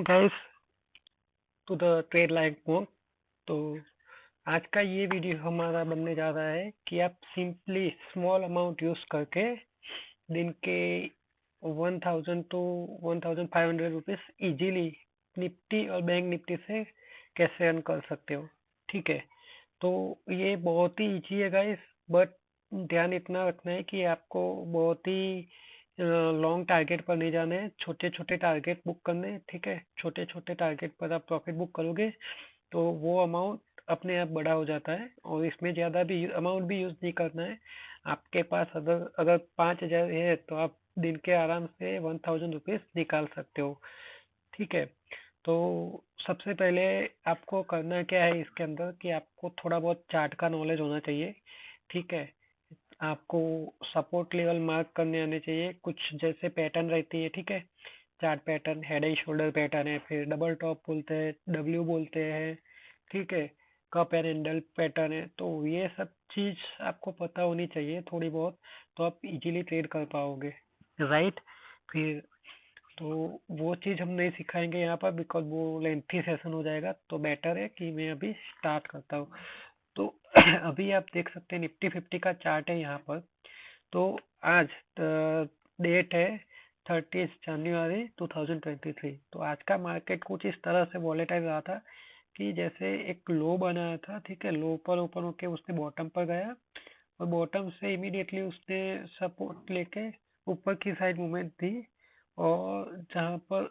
Guys to the trade like more. तो आज का ये वीडियो हमारा बनने जा रहा है कि आप सिंपली स्मॉल अमाउंट यूज करके दिन के 1000 टू 1500 रुपीज इजीली निफ्टी और बैंक निफ्टी से कैसे अर्न कर सकते हो। ठीक है, तो ये बहुत ही इजी है गाइस, बट ध्यान इतना रखना है कि आपको बहुत ही लॉन्ग टारगेट पर नहीं जाना है, छोटे छोटे टारगेट बुक करने हैं। ठीक है, छोटे छोटे टारगेट पर आप प्रॉफिट बुक करोगे तो वो अमाउंट अपने आप बड़ा हो जाता है, और इसमें ज़्यादा भी अमाउंट भी यूज़ नहीं करना है। आपके पास अगर अगर 5000 है तो आप दिन के आराम से 1000 रुपीज़ निकाल सकते हो। ठीक है, तो सबसे पहले आपको करना क्या है इसके अंदर कि आपको थोड़ा बहुत चार्ट का नॉलेज होना चाहिए। ठीक है, आपको सपोर्ट लेवल मार्क करने आने चाहिए, कुछ जैसे पैटर्न रहती है। ठीक है, chart pattern, head and shoulder pattern है, फिर डबल टॉप बोलते हैं, डब्ल्यू बोलते हैं। ठीक है, कप एंड हैंडल पैटर्न है। तो ये सब चीज आपको पता होनी चाहिए थोड़ी बहुत, तो आप इजीली ट्रेड कर पाओगे, राइट। फिर तो वो चीज़ हम नहीं सिखाएंगे यहाँ पर, बिकॉज वो लेंथी सेशन हो जाएगा, तो बेटर है कि मैं अभी स्टार्ट करता हूँ। तो अभी आप देख सकते हैं निफ्टी 50 का चार्ट है यहाँ पर। तो आज डेट है 30 जनवरी 2023। तो आज का मार्केट कुछ इस तरह से वॉलेटाइल रहा था कि जैसे एक लो बनाया था। ठीक है, लो पर ऊपर होके उसने बॉटम पर गया, और बॉटम से इमीडिएटली उसने सपोर्ट लेके ऊपर की साइड मूवमेंट दी, और जहाँ पर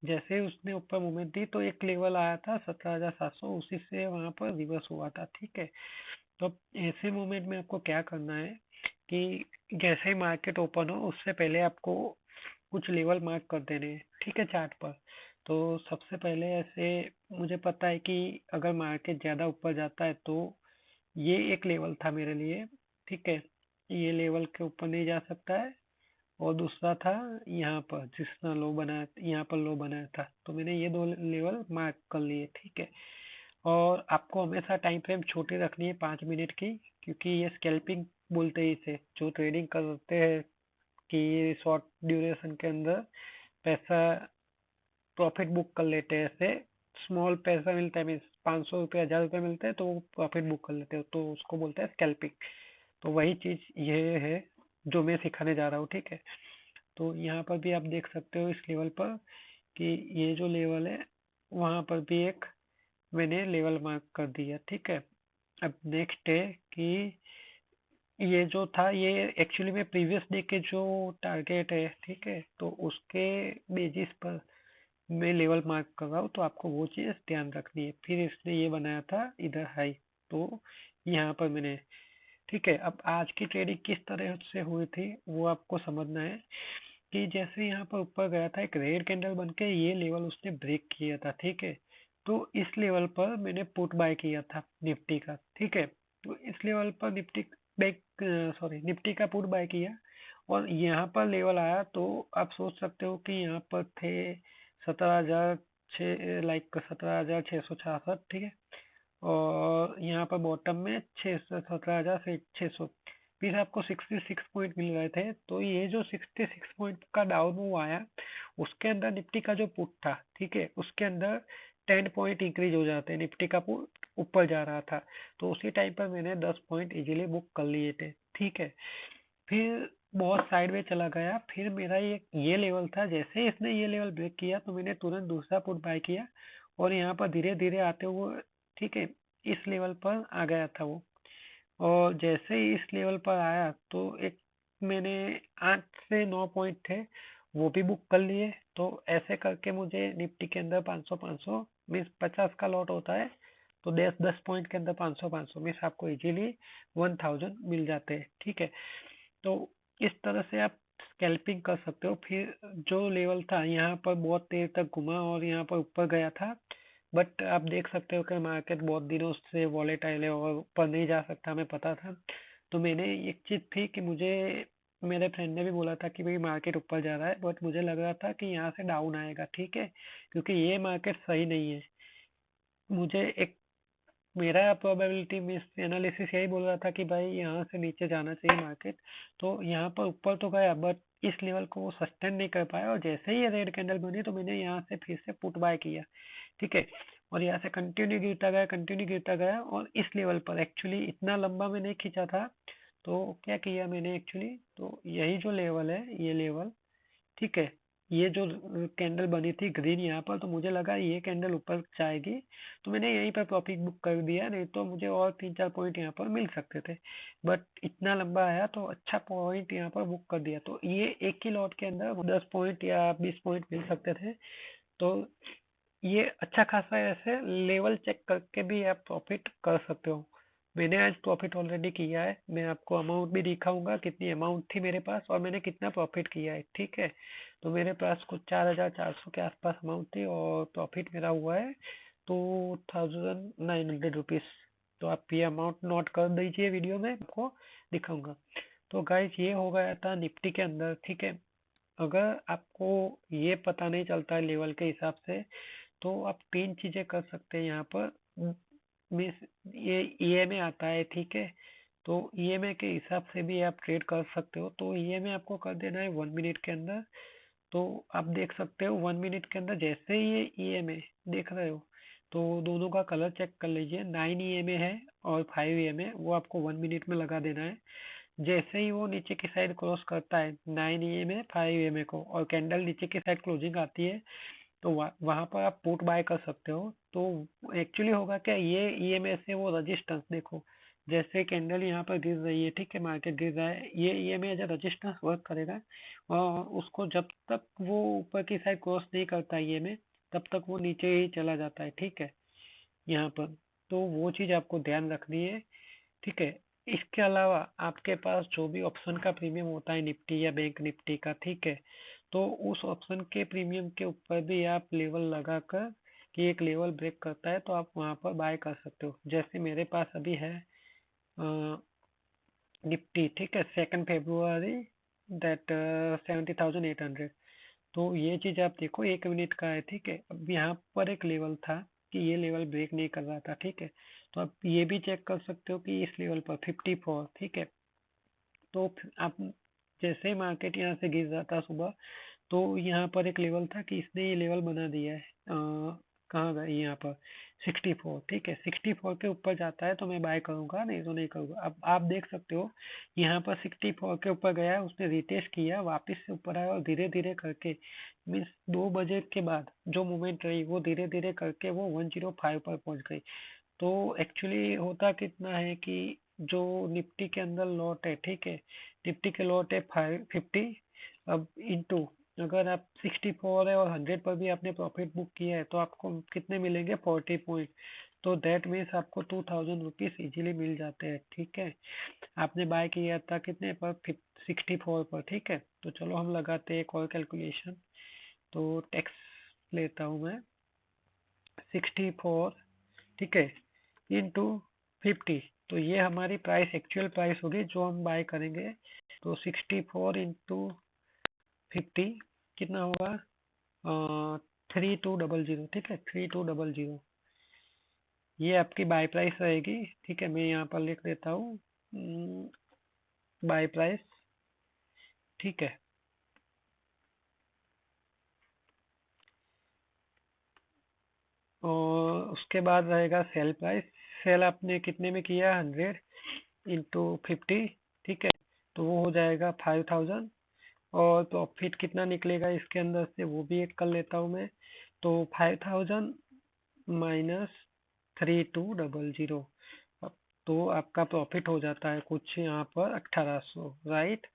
जैसे ही उसने ऊपर मूवमेंट दी तो एक लेवल आया था 17,700, उसी से वहां पर रिवर्स हुआ था। ठीक है, तो अब ऐसे मोमेंट में आपको क्या करना है कि जैसे ही मार्केट ओपन हो उससे पहले आपको कुछ लेवल मार्क कर देने हैं। ठीक है, चार्ट पर। तो सबसे पहले ऐसे मुझे पता है कि अगर मार्केट ज़्यादा ऊपर जाता है तो ये एक लेवल था मेरे लिए। ठीक है, ये लेवल के ऊपर नहीं जा सकता है, और दूसरा था यहाँ पर जिसने लो बनाया, यहाँ पर लो बनाया था, तो मैंने ये दो लेवल मार्क कर लिए। ठीक है, और आपको हमेशा टाइम फ्रेम छोटी रखनी है, 5 मिनट की, क्योंकि ये स्कैल्पिंग बोलते हैं इसे, जो ट्रेडिंग करते हैं कि शॉर्ट ड्यूरेशन के अंदर पैसा प्रॉफिट बुक कर लेते हैं। ऐसे स्मॉल पैसा मिलता है, मीन्स 500 रुपये 1000 रुपये मिलते हैं तो वो प्रॉफिट बुक कर लेते हो, तो उसको बोलते हैं स्कैल्पिंग। तो वही चीज़ ये है जो मैं सिखाने जा रहा हूँ। ठीक है, तो यहाँ पर भी आप देख सकते हो इस लेवल पर कि ये जो लेवल है वहाँ पर भी एक मैंने लेवल मार्क कर दिया। ठीक है, अब नेक्स्ट है कि ये जो था ये एक्चुअली में प्रीवियस डे के जो टारगेट है। ठीक है, तो उसके बेसिस पर मैं लेवल मार्क कर रहा हूँ, तो आपको वो चीज़ ध्यान रखनी है। फिर इसने ये बनाया था इधर हाई, तो यहाँ पर मैंने, ठीक है, अब आज की ट्रेडिंग किस तरह से हुई थी वो आपको समझना है कि जैसे यहाँ पर ऊपर गया था एक रेड कैंडल बन के, ये लेवल उसने ब्रेक किया था। ठीक है, तो इस लेवल पर मैंने पुट बाय किया था निफ्टी का। ठीक है, तो इस लेवल पर निफ्टी बैक सॉरी निफ्टी का पुट बाय किया, और यहाँ पर लेवल आया तो आप सोच सकते हो कि यहाँ पर थे 17,006, लाइक 17,666। ठीक है, और यहाँ पर बॉटम में 17,600, फिर आपको 66 पॉइंट मिल रहे थे। तो ये जो 66 पॉइंट का डाउन मूव आया, उसके अंदर निफ्टी का जो पुट था, ठीक है, उसके अंदर 10 पॉइंट इंक्रीज हो जाते हैं, निफ्टी का पुट ऊपर जा रहा था, तो उसी टाइम पर मैंने 10 पॉइंट इजीली बुक कर लिए थे। ठीक है, फिर बहुत साइड चला गया, फिर मेरा ये लेवल था, जैसे ही इसने ये लेवल ब्रेक किया तो मैंने तुरंत दूसरा पुट बाय किया, और यहाँ पर धीरे धीरे आते हुए, ठीक है, इस लेवल पर आ गया था वो। और जैसे ही इस लेवल पर आया तो एक मैंने 8 से 9 पॉइंट थे वो भी बुक कर लिए। तो ऐसे करके मुझे निफ्टी के अंदर 500 500 मीन्स 50 का लॉट होता है, तो 10 10 पॉइंट के अंदर 500 500 मीन्स आपको इजीली 1000 मिल जाते हैं। ठीक है, तो इस तरह से आप स्कैल्पिंग कर सकते हो। फिर जो लेवल था यहाँ पर बहुत देर तक घुमा और यहाँ पर ऊपर गया था, बट आप देख सकते हो कि मार्केट बहुत दिनों से वॉलेटाइल है और ऊपर नहीं जा सकता, हमें पता था। तो मैंने एक चीज़ थी कि मुझे, मेरे फ्रेंड ने भी बोला था कि भाई मार्केट ऊपर जा रहा है, बट मुझे लग रहा था कि यहाँ से डाउन आएगा। ठीक है, क्योंकि ये मार्केट सही नहीं है। मुझे एक मेरा प्रोबेबिलिटी मिस एनालिसिस यही बोल रहा था कि भाई यहाँ से नीचे जाना चाहिए मार्केट, तो यहाँ पर ऊपर तो गया बट इस लेवल को वो सस्टेन नहीं कर पाया, और जैसे ही ये रेड कैंडल बनी तो मैंने यहाँ से फिर से पुट बाय किया, ठीक है। और यहाँ से कंटिन्यू गिरता गया, और इस लेवल पर एक्चुअली इतना लंबा मैं नहीं खींचा था। तो क्या किया मैंने एक्चुअली, तो यही जो लेवल है, ये लेवल, ठीक है, ये जो कैंडल बनी थी ग्रीन यहाँ पर, तो मुझे लगा ये कैंडल ऊपर जाएगी, तो मैंने यहीं पर प्रॉफिट बुक कर दिया, नहीं तो मुझे और 3-4 पॉइंट यहाँ पर मिल सकते थे, बट इतना लंबा आया तो अच्छा पॉइंट यहाँ पर बुक कर दिया। तो ये एक ही लॉट के अंदर 10 पॉइंट या 20 पॉइंट मिल सकते थे। तो ये अच्छा खासा ऐसे लेवल चेक करके भी आप प्रॉफिट कर सकते हो। मैंने आज प्रॉफिट ऑलरेडी किया है, मैं आपको अमाउंट भी दिखाऊंगा कितनी अमाउंट थी मेरे पास और मैंने कितना प्रॉफिट किया है, ठीक है। तो मेरे पास कुछ 4,400 के आसपास अमाउंट थी और प्रॉफिट मेरा हुआ है 2,900 रुपीज़। तो आप ये अमाउंट नोट कर दीजिए, वीडियो में आपको दिखाऊंगा। तो गाइज ये हो गया था निफ्टी के अंदर, ठीक है। अगर आपको ये पता नहीं चलता है लेवल के हिसाब से, तो आप 3 चीजें कर सकते हैं यहाँ पर। मिस ये ईएमए आता है, ठीक है। तो ईएमए के हिसाब से भी आप ट्रेड कर सकते हो। तो ईएमए आपको कर देना है 1 मिनट के अंदर। तो आप देख सकते हो 1 मिनट के अंदर जैसे ही ये ईएमए देख रहे हो, तो दोनों का कलर चेक कर लीजिए। 9 ईएमए है और 5 ईएमए, वो आपको 1 मिनट में लगा देना है। जैसे ही वो नीचे की साइड क्रॉस करता है 9 ईएमए 5 ईएमए को, और कैंडल नीचे की साइड क्लोजिंग आती है, तो वहां पर आप पुट बाय कर सकते हो। तो एक्चुअली होगा क्या, ये ईएमए से वो रजिस्टेंस देखो, जैसे कैंडल यहाँ पर गिर रही है, ठीक है, मार्केट गिर रहा है, ये ईएमए एज रजिस्टेंस वर्क करेगा, और उसको जब तक वो ऊपर की साइड क्रॉस नहीं करता ईएमए, तब तक वो नीचे ही चला जाता है, ठीक है, यहाँ पर। तो वो चीज आपको ध्यान रखनी है, ठीक है। इसके अलावा आपके पास जो भी ऑप्शन का प्रीमियम होता है निफ्टी या बैंक निफ्टी का, ठीक है, तो उस ऑप्शन के प्रीमियम के ऊपर भी आप लेवल लगाकर कि एक लेवल ब्रेक करता है तो आप वहां पर बाय कर सकते हो। जैसे मेरे पास अभी है निफ्टी, ठीक है, 2 फरवरी दैट 70,800। तो ये चीज आप देखो 1 मिनट का है, ठीक है। अब यहाँ पर एक लेवल था कि ये लेवल ब्रेक नहीं कर रहा था, ठीक है। तो आप ये भी चेक कर सकते हो कि इस लेवल पर 54, ठीक है। तो आप जैसे ही मार्केट यहाँ से गिर रहा था सुबह, तो यहाँ पर एक लेवल था कि इसने ये लेवल बना दिया है, कहाँ गए यहाँ पर 64, ठीक है। 64 के ऊपर जाता है तो मैं बाय करूंगा, नहीं तो नहीं करूंगा। अब आप देख सकते हो यहाँ पर 64 के ऊपर गया, उसने रिटेस्ट किया, वापस से ऊपर आया और धीरे धीरे करके मीन्स 2 बजे के बाद जो मूवमेंट रही वो धीरे धीरे करके वो 105 पर पहुंच गई। तो एक्चुअली होता कितना है कि जो निफ्टी के अंदर लॉट है, ठीक है, निफ्टी के लॉट है 550। अब इंटू, अगर आप 64 है और 100 पर भी आपने प्रॉफिट बुक किया है तो आपको कितने मिलेंगे, 40 पॉइंट। तो दैट मीन्स आपको 2,000 रुपीज इजीली मिल जाते हैं, ठीक है। आपने बाय किया था कितने पर, 64 पर, ठीक है। तो चलो हम लगाते हैं एक और कैलकुलेशन। तो टैक्स लेता हूँ मैं, 64, ठीक है, इंटू 50। तो ये हमारी प्राइस, एक्चुअल प्राइस होगी जो हम बाय करेंगे। तो 64 इंटू 50 कितना होगा, 3200, ठीक है, 3200, ये आपकी बाय प्राइस रहेगी, ठीक है। मैं यहाँ पर लिख देता हूँ बाय प्राइस, ठीक है। और उसके बाद रहेगा सेल प्राइस। सेल आपने कितने में किया, 100 इंटू 50, ठीक है, तो वो हो जाएगा 5,000। और प्रॉफिट कितना निकलेगा इसके अंदर से वो भी एक कर लेता हूँ मैं। तो 5,000 माइनस 3200, तो आपका प्रॉफिट हो जाता है कुछ यहाँ पर 1,800, right.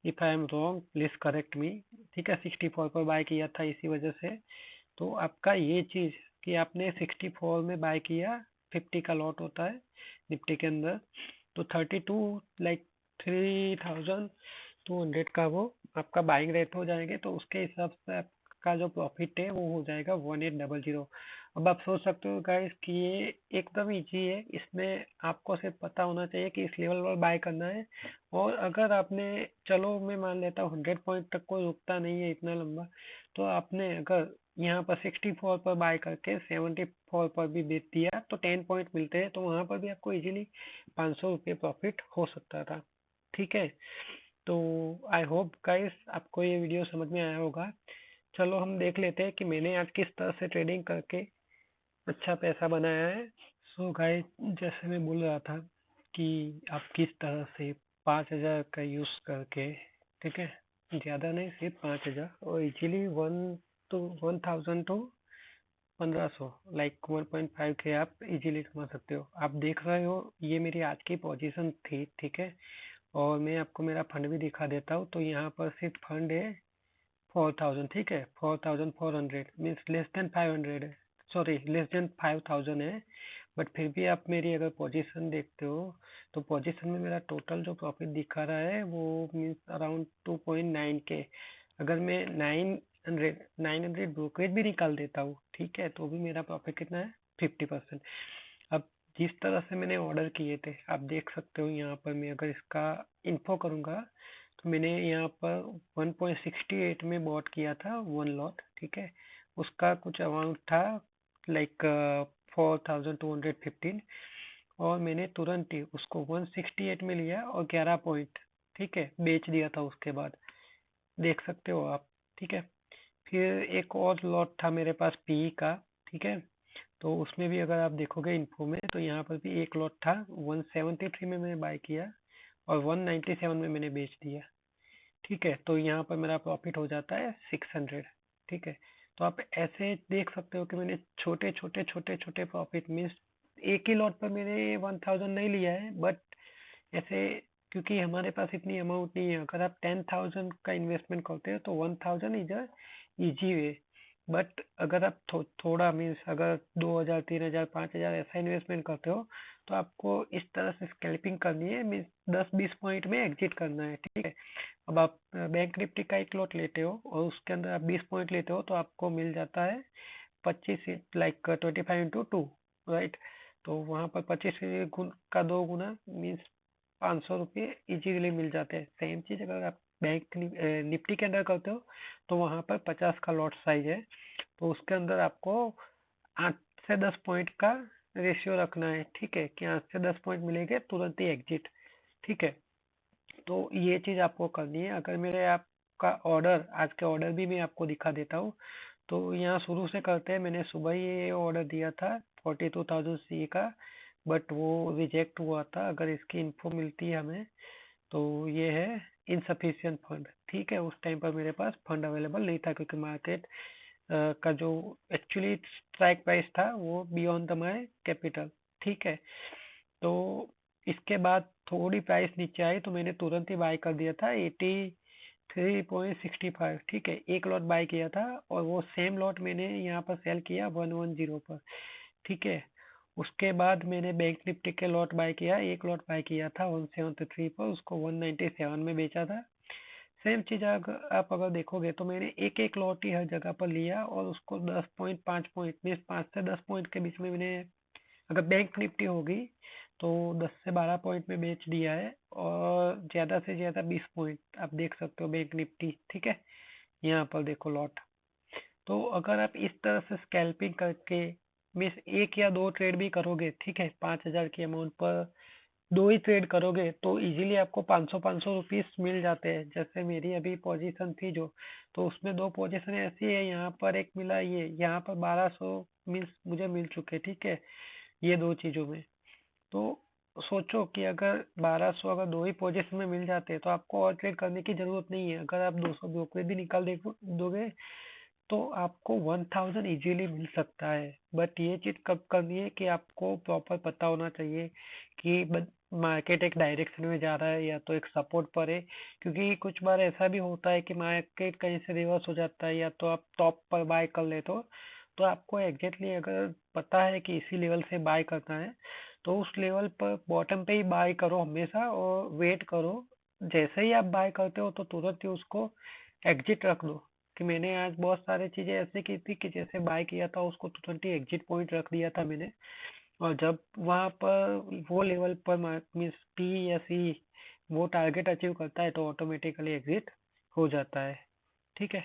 If I am wrong please correct मी, ठीक है। 64 पर बाय किया था इसी वजह से। तो आपका ये चीज कि आपने 64 में बाय किया, 50 का लॉट होता है निफ्टी के अंदर, तो 32 लाइक 3,200 का वो आपका बाइंग रेट हो जाएंगे। तो उसके हिसाब से आपका जो प्रॉफिट है वो हो जाएगा 1800। अब आप सोच सकते हो गाइस कि ये एकदम इजी है, इसमें आपको सिर्फ पता होना चाहिए कि इस लेवल पर बाय करना है। और अगर आपने, चलो मैं मान लेता हूँ 100 पॉइंट तक कोई रुकता नहीं है इतना लंबा, तो आपने अगर यहाँ पर 64 पर बाय करके 74 पर भी बेच दिया तो 10 पॉइंट मिलते हैं, तो वहाँ पर भी आपको इजीली 500 रुपये प्रॉफिट हो सकता था। ठीक है, तो आई होप गाइस आपको ये वीडियो समझ में आया होगा। चलो हम देख लेते हैं कि मैंने आज किस तरह से ट्रेडिंग करके अच्छा पैसा बनाया है। सो गाइस, जैसे मैं बोल रहा था कि आप किस तरह से 5,000 का यूज़ करके, ठीक है, ज़्यादा नहीं सिर्फ 5,000 और इजीली 1,000 टू 1,500 लाइक 1.5 के आप इजीली कमा सकते हो। आप देख रहे हो ये मेरी आज की पोजीशन थी, ठीक है, और मैं आपको मेरा फंड भी दिखा देता हूँ। तो यहाँ पर सिर्फ फंड है 4,000, ठीक है, 4,400 मीन्स लेस देन 500 है, सॉरी लेस देन 5,000 है। बट फिर भी आप मेरी अगर पोजीशन देखते हो तो पोजीशन में मेरा टोटल जो प्रॉफिट दिखा रहा है वो मीन्स अराउंड 2.9 के। अगर मैं 900 ब्रोकरेज भी निकाल देता हूँ, ठीक है, तो भी मेरा प्रॉफिट कितना है, 50%। अब जिस तरह से मैंने ऑर्डर किए थे आप देख सकते हो, यहाँ पर मैं अगर इसका इन्फो करूँगा तो मैंने यहाँ पर 1.68 में बॉट किया था वन लॉट, ठीक है, उसका कुछ अमाउंट था लाइक 4,215, और मैंने तुरंत ही उसको 168 में लिया और 11 पॉइंट, ठीक है, बेच दिया था उसके बाद, देख सकते हो आप। ठीक है, फिर एक और लॉट था मेरे पास पी का, ठीक है, तो उसमें भी अगर आप देखोगे इन्फो में तो यहाँ पर भी एक लॉट था 173 में मैंने बाय किया और 197 में मैंने बेच दिया। ठीक है, तो यहाँ पर मेरा प्रॉफिट हो जाता है 600। ठीक है, तो आप ऐसे देख सकते हो कि मैंने छोटे छोटे छोटे छोटे प्रॉफिट मीन्स एक ही लॉट पर मैंने 1,000 नहीं लिया है, बट ऐसे क्योंकि हमारे पास इतनी अमाउंट नहीं है। अगर आप 10,000 का इन्वेस्टमेंट करते हो तो 1,000 is a easy way, but अगर आप थोड़ा मीन्स अगर 2,000 3,000 5,000 ऐसा इन्वेस्टमेंट करते हो तो आपको इस तरह से स्कैल्पिंग करनी है, मीन्स 10-20 पॉइंट में एग्जिट करना है। ठीक है, अब आप बैंक निफ्टी का एक लॉट लेते हो और उसके अंदर आप 20 पॉइंट लेते हो तो आपको मिल जाता है 25 लाइक 25 into 2, राइट। तो वहाँ पर 25 का 2 गुना मीन्स 500 रुपये इजीली मिल जाते हैं। सेम चीज़ अगर आप बैंक निफ्टी के अंदर करते हो तो वहाँ पर 50 का लॉट साइज है, तो उसके अंदर आपको 8 से 10 पॉइंट का रेशियो रखना है। ठीक है, कि 8 से 10 पॉइंट मिलेंगे तुरंत ही एग्जिट। ठीक है, तो ये चीज़ आपको करनी है। अगर मेरे आपका ऑर्डर, आज के ऑर्डर भी मैं आपको दिखा देता हूँ। तो यहाँ शुरू से करते हैं, मैंने सुबह ही ये ऑर्डर दिया था 42,000 सी का, बट वो रिजेक्ट हुआ था। अगर इसकी इन्फो मिलती है हमें तो ये है इनसफिशियंट फंड। ठीक है, उस टाइम पर मेरे पास फंड अवेलेबल नहीं था क्योंकि मार्केट का जो एक्चुअली स्ट्राइक प्राइस था वो बियॉन्ड द माई कैपिटल। ठीक है, तो इसके बाद थोड़ी प्राइस नीचे आई तो मैंने तुरंत ही बाय कर दिया था 83.65। ठीक है, एक लॉट बाय किया था और वो सेम लॉट मैंने यहाँ पर सेल किया 110 पर। ठीक है, उसके बाद मैंने बैंक निफ्टी के लॉट बाय किया, एक लॉट बाय किया था 173 पर, उसको 197 में बेचा था। सेम चीज़ अगर आप अगर देखोगे तो मैंने एक एक लॉट ही हर जगह पर लिया और उसको 10 पॉइंट 5 पॉइंट मीन 5 से 10 पॉइंट के बीच में मैंने, अगर बैंक निफ्टी होगी तो 10 से 12 पॉइंट में बेच दिया है, और ज़्यादा से ज़्यादा 20 पॉइंट आप देख सकते हो बैंक निफ्टी। ठीक है, यहाँ पर देखो लॉट। तो अगर आप इस तरह से स्कैल्पिंग करके मीन्स एक या दो ट्रेड भी करोगे, ठीक है, 5,000 की अमाउंट पर दो ही ट्रेड करोगे तो इजीली आपको 500 रुपीस मिल जाते हैं। जैसे मेरी अभी पोजीशन थी जो, तो उसमें दो पोजीशन ऐसी है, यहाँ पर एक मिला, ये यहाँ पर 1,200 मीन्स मुझे मिल चुके। ठीक है, ये दो चीज़ों में। तो सोचो कि अगर 1,200 अगर दो ही पोजीशन में मिल जाते हैं तो आपको और ट्रेड करने की जरूरत नहीं है। अगर आप 200 ब्रोकरेज भी निकाल दोगे तो आपको 1,000 इजीली मिल सकता है। बट ये चीज़ कब करनी है कि आपको प्रॉपर पता होना चाहिए कि मार्केट एक डायरेक्शन में जा रहा है या तो एक सपोर्ट पर है। क्योंकि कुछ बार ऐसा भी होता है कि मार्केट कहीं से रिवर्स हो जाता है या तो आप टॉप पर बाय कर लेते हो। तो आपको एग्जैक्टली अगर पता है कि इसी लेवल से बाय करना है तो उस लेवल पर बॉटम पे ही बाय करो हमेशा और वेट करो। जैसे ही आप बाय करते हो तो तुरंत ही उसको एग्जिट रख दो। कि मैंने आज बहुत सारी चीज़ें ऐसे की थी कि जैसे बाय किया था उसको तुरंत ही एग्जिट पॉइंट रख दिया था मैंने, और जब वहाँ पर वो लेवल पर मीन्स पी या सी वो टारगेट अचीव करता है तो ऑटोमेटिकली एग्जिट हो जाता है। ठीक है।